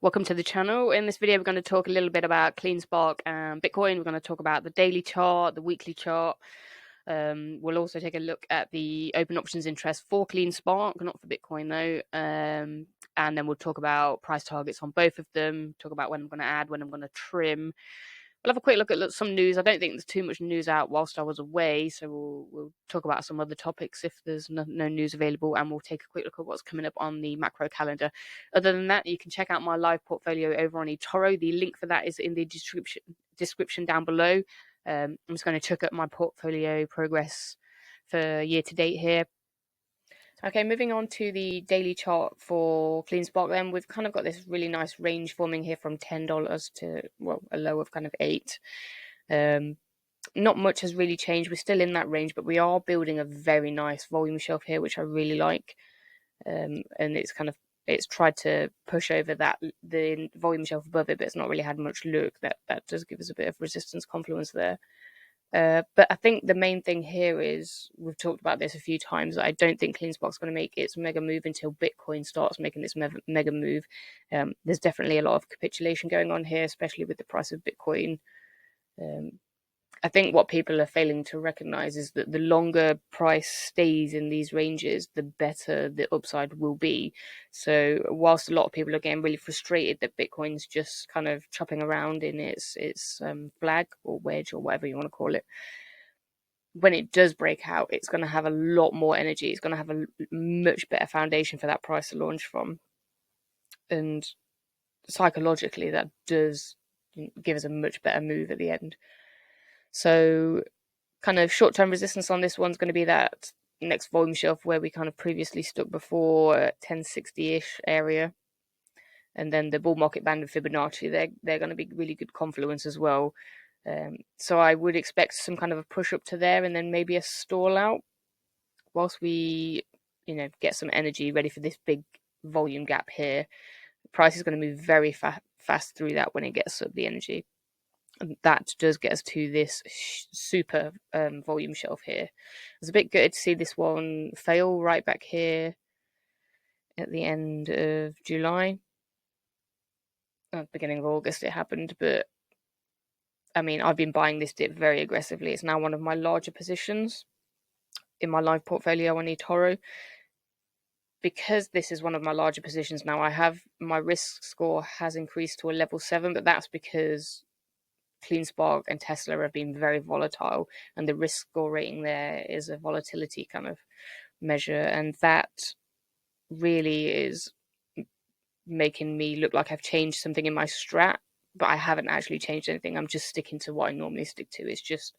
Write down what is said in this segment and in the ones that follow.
Welcome to the channel. In this video, we're going to talk a little bit about CleanSpark and Bitcoin. We're going to talk about the daily chart, the weekly chart. We'll also take a look at the open options interest for CleanSpark, not for Bitcoin though. And then we'll talk about price targets on both of them, talk about when I'm going to add, when I'm going to trim. We'll have a quick look at some news. I don't think there's too much news out whilst I was away, so we'll talk about some other topics if there's no news available, and we'll take a quick look at what's coming up on the macro calendar. Other than that, you can check out my live portfolio over on eToro. The link for that is in the description down below. I'm just going to check up my portfolio progress for year to date here. Okay, moving on to the daily chart for CleanSpark then, we've kind of got this really nice range forming here from $10 to, well, a low of kind of 8. Not much has really changed. We're still in that range, but we are building a very nice volume shelf here, which I really like. And it's tried to push over the volume shelf above it, but it's not really had much look. That does give us a bit of resistance confluence there. But I think the main thing here is, we've talked about this a few times, I don't think CleanSpark's going to make its mega move until Bitcoin starts making this mega move. There's definitely a lot of capitulation going on here, especially with the price of Bitcoin. I think what people are failing to recognize is that the longer price stays in these ranges, the better the upside will be. So whilst a lot of people are getting really frustrated that Bitcoin's just kind of chopping around in its flag or wedge or whatever you want to call it, when it does break out, it's going to have a lot more energy. It's going to have a much better foundation for that price to launch from. And psychologically, that does give us a much better move at the end. So kind of short-term resistance on this one's going to be that next volume shelf where we kind of previously stuck before at 1060-ish area. And then the bull market band of Fibonacci, they're going to be really good confluence as well. So I would expect some kind of a push up to there and then maybe a stall out whilst we, get some energy ready for this big volume gap here. The price is going to move very fast through that when it gets up the energy. And that does get us to this super volume shelf here. It's a bit good to see this one fail right back here at the end of July. Beginning of August it happened, but I mean, I've been buying this dip very aggressively. It's now one of my larger positions in my live portfolio on eToro. Because this is one of my larger positions now, my risk score has increased to a level 7, but that's because CleanSpark and Tesla have been very volatile, and the risk score rating there is a volatility kind of measure, and that really is making me look like I've changed something in my strat, but I haven't actually changed anything. I'm just sticking to what I normally stick to. It's just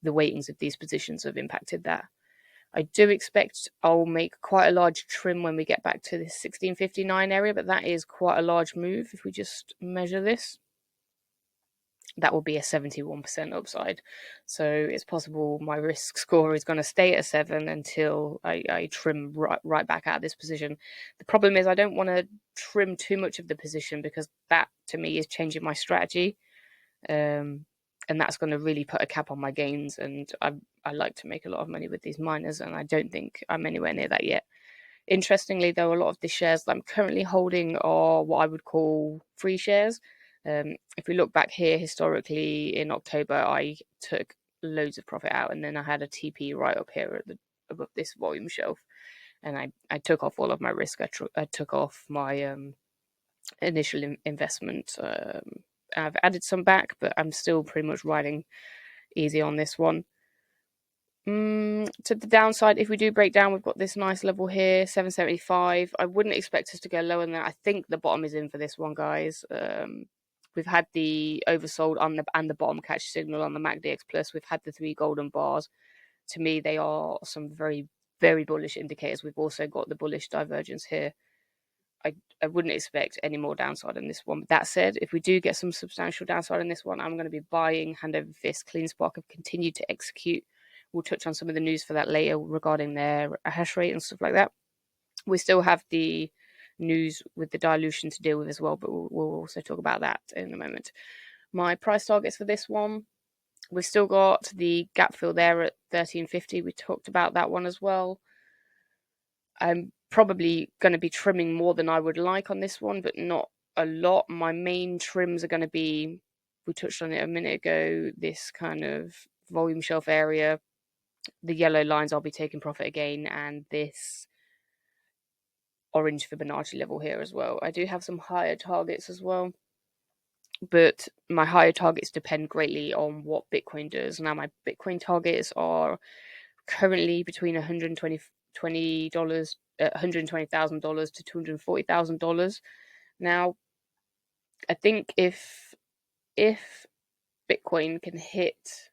the weightings of these positions have impacted that. I do expect I'll make quite a large trim when we get back to this 1659 area, but that is quite a large move if we just measure this. That will be a 71% upside. So it's possible my risk score is going to stay at a 7 until I trim right back out of this position. The problem is I don't want to trim too much of the position, because that to me is changing my strategy. And that's going to really put a cap on my gains. And I like to make a lot of money with these miners, and I don't think I'm anywhere near that yet. Interestingly, though, a lot of the shares that I'm currently holding are what I would call free shares. If we look back here historically, in October, I took loads of profit out, and then I had a TP right up here above this volume shelf, and I took off all of my risk. I took off my initial investment. I've added some back, but I'm still pretty much riding easy on this one. To the downside, if we do break down, we've got this nice level here, 775. I wouldn't expect us to go lower than that. I think the bottom is in for this one, guys. We've had the oversold and the bottom catch signal on the MACDX Plus. We've had the 3 golden bars. To me, they are some very, very bullish indicators. We've also got the bullish divergence here. I wouldn't expect any more downside in this one. But that said, if we do get some substantial downside in this one, I'm going to be buying hand over fist. CleanSpark have continued to execute. We'll touch on some of the news for that later regarding their hash rate and stuff like that. We still have the news with the dilution to deal with as well, but we'll also talk about that in a moment. My price targets for this one, we've still got the gap fill there at 1350. We talked about that one as well. I'm probably going to be trimming more than I would like on this one, but not a lot. My main trims are going to be, we touched on it a minute ago, this kind of volume shelf area. The yellow lines I'll be taking profit again, and this orange Fibonacci level here as well. I do have some higher targets as well, but my higher targets depend greatly on what Bitcoin does. Now, my Bitcoin targets are currently between $120,000 to $240,000. Now, I think if Bitcoin can hit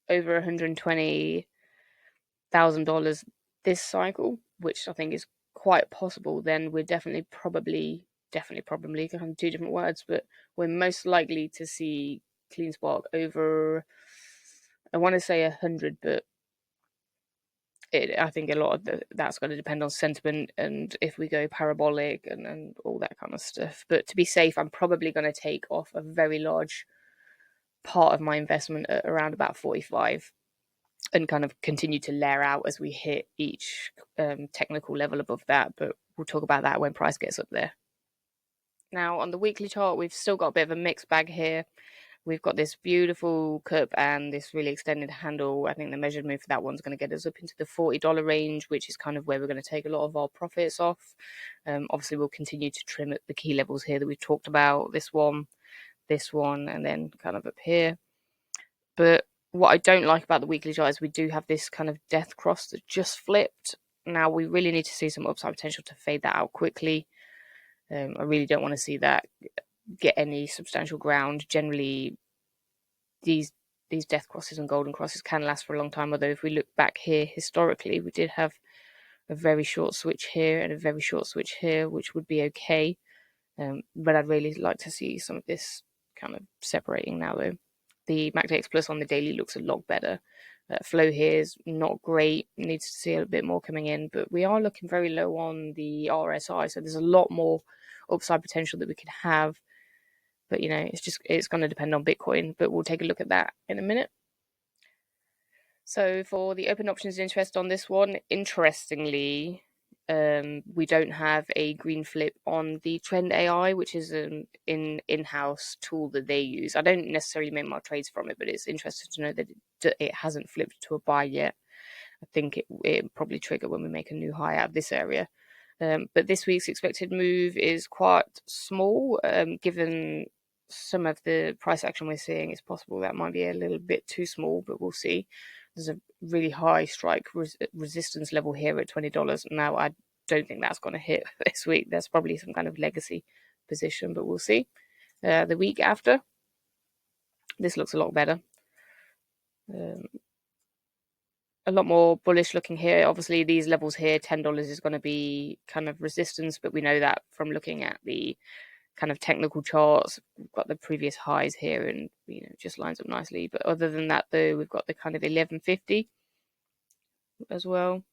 over $120,000 this cycle, which I think is quite possible, then we're definitely probably kind of two different words, but we're most likely to see CleanSpark over, I want to say 100, but I think a lot of that's going to depend on sentiment and if we go parabolic and all that kind of stuff. But to be safe, I'm probably going to take off a very large part of my investment at around about 45 and kind of continue to layer out as we hit each technical level above that. But we'll talk about that when price gets up there. Now, on the weekly chart, we've still got a bit of a mixed bag here. We've got this beautiful cup and this really extended handle. I think the measured move for that one's going to get us up into the $40 range, which is kind of where we're going to take a lot of our profits off. Obviously, we'll continue to trim at the key levels here that we've talked about, this one, and then kind of up here. But what I don't like about the weekly chart is we do have this kind of death cross that just flipped. Now, we really need to see some upside potential to fade that out quickly. I really don't want to see that get any substantial ground. Generally, these death crosses and golden crosses can last for a long time, although if we look back here historically, we did have a very short switch here and a very short switch here, which would be okay. But I'd really like to see some of this kind of separating now, though. The MACD Plus on the daily looks a lot better. Flow here is not great. Needs to see a bit more coming in, but we are looking very low on the RSI, so there's a lot more upside potential that we could have. But, it's going to depend on Bitcoin, but we'll take a look at that in a minute. So for the open options interest on this one, interestingly, we don't have a green flip on the Trend AI, which is an in-house tool that they use. I don't necessarily make my trades from it, but it's interesting to know that it hasn't flipped to a buy yet. I think it probably trigger when we make a new high out of this area. But this week's expected move is quite small, given some of the price action we're seeing. It's possible that might be a little bit too small, but we'll see. There's a really high strike resistance level here at $20. Now, I don't think that's going to hit this week. There's probably some kind of legacy position, but we'll see. The week after, this looks a lot better. A lot more bullish looking here. Obviously, these levels here, $10 is going to be kind of resistance, but we know that from looking at the kind of technical charts. We've got the previous highs here and just lines up nicely. But other than that, though, we've got the kind of 1150 as well.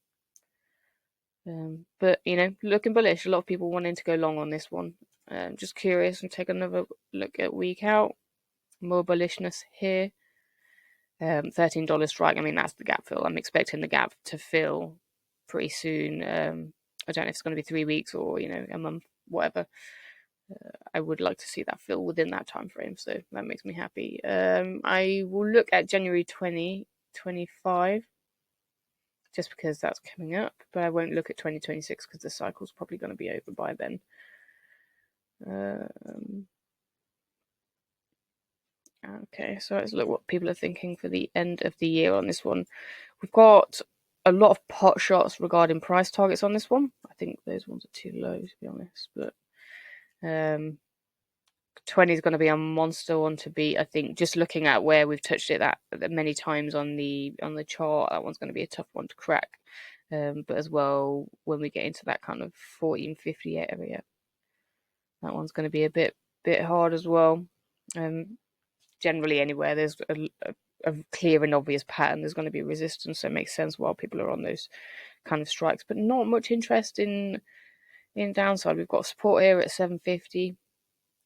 But looking bullish. A lot of people wanting to go long on this one. Just curious and take another look at week out. More bullishness here. $13 strike. I mean, that's the gap fill. I'm expecting the gap to fill pretty soon. I don't know if it's going to be 3 weeks or a month, whatever. I would like to see that fill within that time frame, so that makes me happy. I will look at January 2025 just because that's coming up, but I won't look at 2026 because the cycle's probably going to be over by then. Okay, so let's look what people are thinking for the end of the year on this one. We've got a lot of pot shots regarding price targets on this one. I think those ones are too low, to be honest, but 20 is going to be a monster one to beat. I think just looking at where we've touched it that many times on the chart, that one's going to be a tough one to crack. But as well, when we get into that kind of 1450 area, that one's going to be a bit hard as well. Generally, anywhere there's a clear and obvious pattern, there's going to be resistance, so it makes sense while people are on those kind of strikes. But not much interest in downside. We've got support here at 750.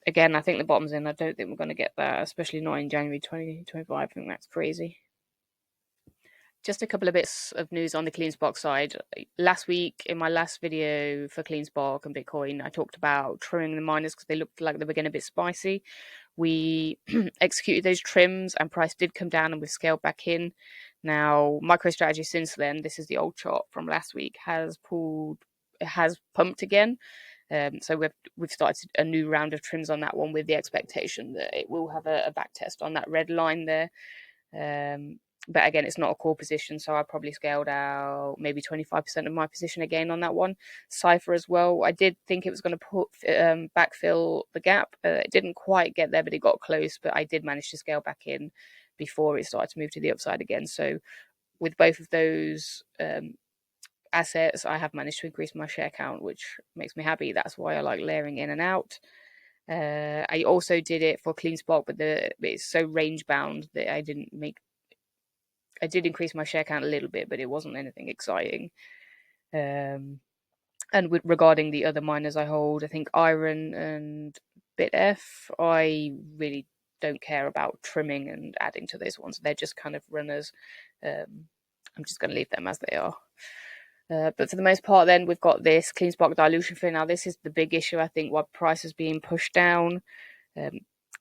Again, I think the bottom's in. I don't think we're going to get that, especially not in January 2025. I think that's crazy. just a couple of bits of news on the CleanSpark side. Last week, in my last video for CleanSpark and Bitcoin, I talked about trimming the miners because they looked like they were getting a bit spicy. We executed those trims and price did come down and we've scaled back in. Now, MicroStrategy since then, this is the old chart from last week, has pumped again. So we've started a new round of trims on that one with the expectation that it will have a back test on that red line there. But again, it's not a core position, so I probably scaled out maybe 25% of my position again on that one. Cypher as well. I did think it was going to backfill the gap. It didn't quite get there, but it got close. But I did manage to scale back in before it started to move to the upside again. So with both of those assets, I have managed to increase my share count, which makes me happy. That's why I like layering in and out. I also did it for CleanSpark, but it's so range bound that I did increase my share count a little bit, but it wasn't anything exciting. And regarding the other miners I hold, I think Iron and BitF, I really don't care about trimming and adding to those ones. They're just kind of runners. I'm just going to leave them as they are. But for the most part, then we've got this CleanSpark dilution fee. Now, this is the big issue, I think, why price is being pushed down.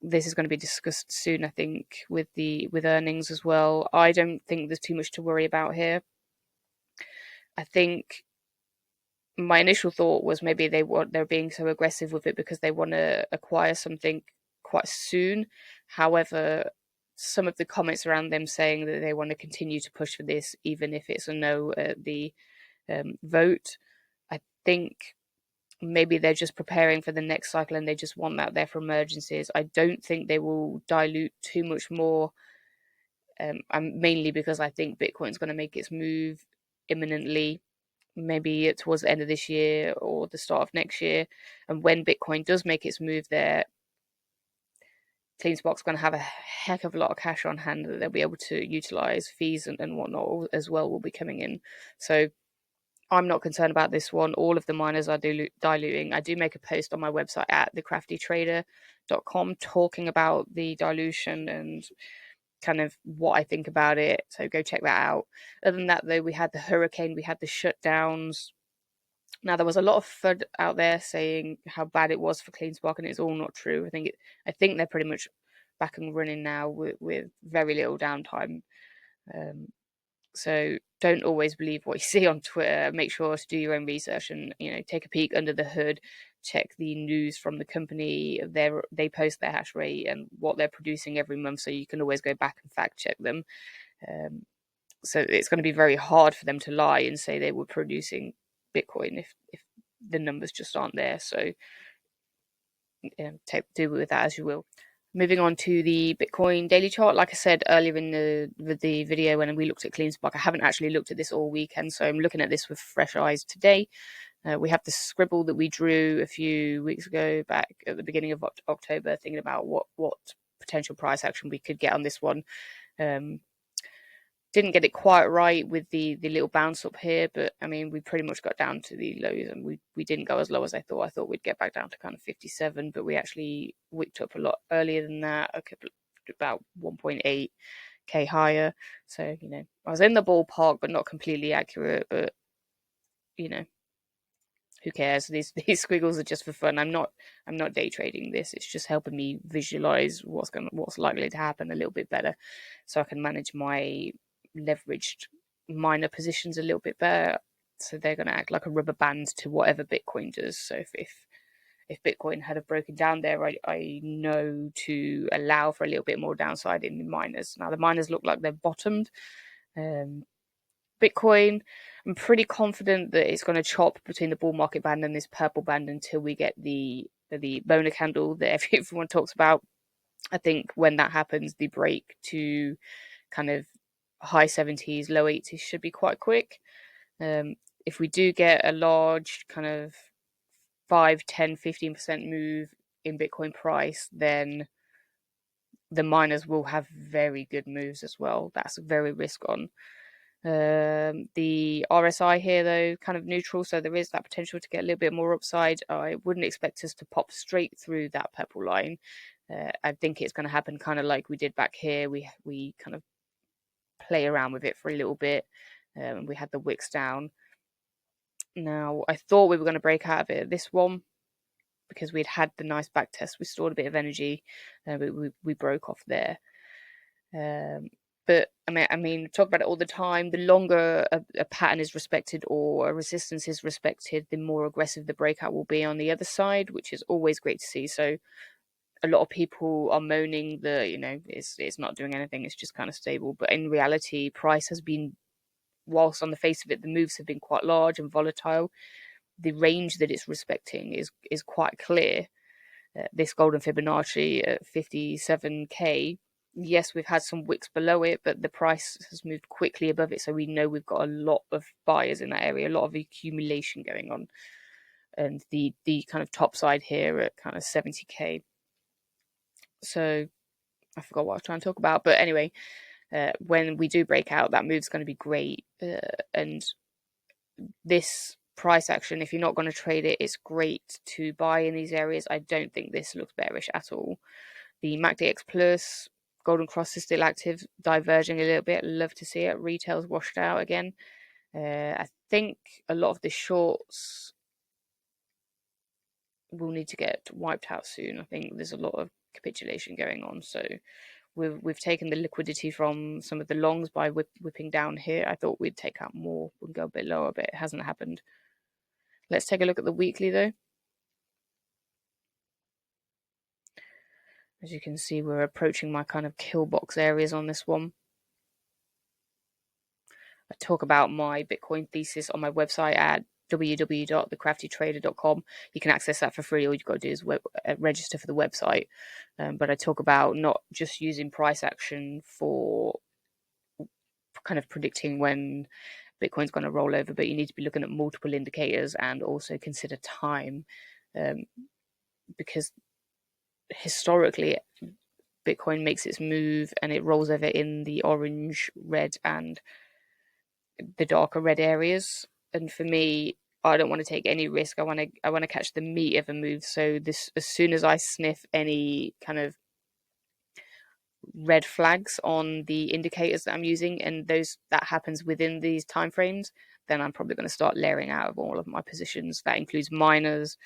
This is going to be discussed soon, I think, with earnings as well. I don't think there's too much to worry about here. I think my initial thought was maybe they're being so aggressive with it because they want to acquire something quite soon. However, some of the comments around them saying that they want to continue to push for this, even if it's a no at the vote, I think maybe they're just preparing for the next cycle and they just want that there for emergencies. I don't think they will dilute too much more, mainly because I think Bitcoin's going to make its move imminently, maybe towards the end of this year or the start of next year. And when Bitcoin does make its move there, CleanSpark's going to have a heck of a lot of cash on hand that they'll be able to utilize. Fees and whatnot as well will be coming in. So I'm not concerned about this one. All of the miners are diluting. I do make a post on my website at thecraftytrader.com talking about the dilution and kind of what I think about it. So go check that out. Other than that, though, we had the hurricane, we had the shutdowns. Now, there was a lot of FUD out there saying how bad it was for CleanSpark, and it's all not true. I think they're pretty much back and running now with very little downtime. So don't always believe what you see on Twitter. Make sure to do your own research and take a peek under the hood. Check the news from the company. They post their hash rate and what they're producing every month, so you can always go back and fact check them. So it's going to be very hard for them to lie and say they were producing Bitcoin if the numbers just aren't there. So do with that as you will. Moving on to the Bitcoin daily chart. Like I said earlier in the video when we looked at CleanSpark, I haven't actually looked at this all weekend, so I'm looking at this with fresh eyes today. We have the scribble that we drew a few weeks ago, back at the beginning of October, thinking about what potential price action we could get on this one. Didn't get it quite right with the little bounce up here, but I mean, we pretty much got down to the lows and we didn't go as low as I thought. I thought we'd get back down to kind of 57, but we actually wicked up a lot earlier than that, about 1.8k higher. So, I was in the ballpark, but not completely accurate, but who cares? These squiggles are just for fun. I'm not day trading this. It's just helping me visualize what's likely to happen a little bit better, so I can manage my leveraged miner positions a little bit better. So they're going to act like a rubber band to whatever Bitcoin does. So if Bitcoin had broken down there, I know to allow for a little bit more downside in the miners. Now the miners look like they've bottomed. Bitcoin, I'm pretty confident that it's going to chop between the bull market band and this purple band until we get the boner candle that everyone talks about. I think when that happens, the break to kind of high 70s, low 80s should be quite quick. If we do get a large kind of 5, 10, 15% move in Bitcoin price, then the miners will have very good moves as well. That's very risk on. The RSI here, though, kind of neutral, so there is that potential to get a little bit more upside. I wouldn't expect us to pop straight through that purple line. I think it's going to happen kind of like we did back here. We kind of play around with it for a little bit. We had the wicks down. Now, I thought we were going to break out of it at this one because we'd had the nice back test. We stored a bit of energy, but we broke off there. But I mean, talk about it all the time. The longer a pattern is respected or a resistance is respected, the more aggressive the breakout will be on the other side, which is always great to see. So a lot of people are moaning that, you know, it's not doing anything, it's just kind of stable. But in reality, price has been, whilst on the face of it, the moves have been quite large and volatile, the range that it's respecting is quite clear. This golden Fibonacci at 57k, yes, we've had some wicks below it, but the price has moved quickly above it, so we know we've got a lot of buyers in that area, a lot of accumulation going on. And the kind of top side here at kind of 70k. So I forgot what I was trying to talk about, but anyway, when we do break out, that move's going to be great. And this price action, if you're not going to trade it, it's great to buy in these areas. I don't think this looks bearish at all. The MACDX Plus, Golden Cross is still active, diverging a little bit. Love to see it. Retail's washed out again. I think a lot of the shorts will need to get wiped out soon. I think there's a lot of capitulation going on. So we've taken the liquidity from some of the longs by whipping down here. I thought we'd take out more and go a bit lower, but it hasn't happened. Let's take a look at the weekly though. As you can see, we're approaching my kind of kill box areas on this one. I talk about my Bitcoin thesis on my website at www.thecraftytrader.com. You can access that for free. All you've got to do is register for the website. But I talk about not just using price action for kind of predicting when Bitcoin's going to roll over, but you need to be looking at multiple indicators and also consider time, because historically Bitcoin makes its move and it rolls over in the orange, red, and the darker red areas. And for me, I don't want to take any risk. I want to catch the meat of a move. So this, as soon as I sniff any kind of red flags on the indicators that I'm using, and that happens within these timeframes, then I'm probably going to start layering out of all of my positions. That includes miners,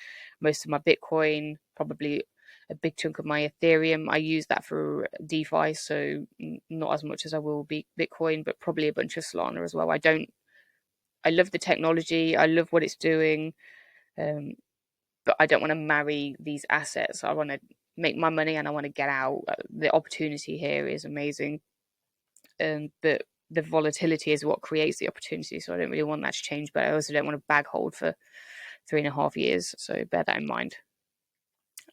most of my Bitcoin, probably a big chunk of my Ethereum. I use that for DeFi, so not as much as I will be Bitcoin, but probably a bunch of Solana as well. I love the technology. I love what it's doing. But I don't want to marry these assets. I want to make my money and I want to get out. The opportunity here is amazing. But the volatility is what creates the opportunity. So I don't really want that to change, but I also don't want to bag hold for 3.5 years. So bear that in mind.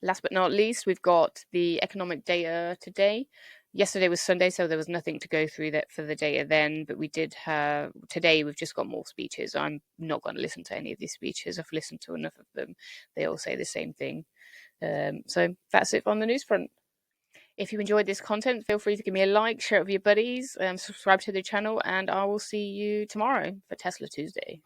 Last but not least, we've got the economic data today. Yesterday was Sunday, so there was nothing to go through that for the data then, but we did have, today we've just got more speeches. I'm not going to listen to any of these speeches. I've listened to enough of them. They all say the same thing. So that's it on the news front. If you enjoyed this content, feel free to give me a like, share it with your buddies, subscribe to the channel, and I will see you tomorrow for Tesla Tuesday.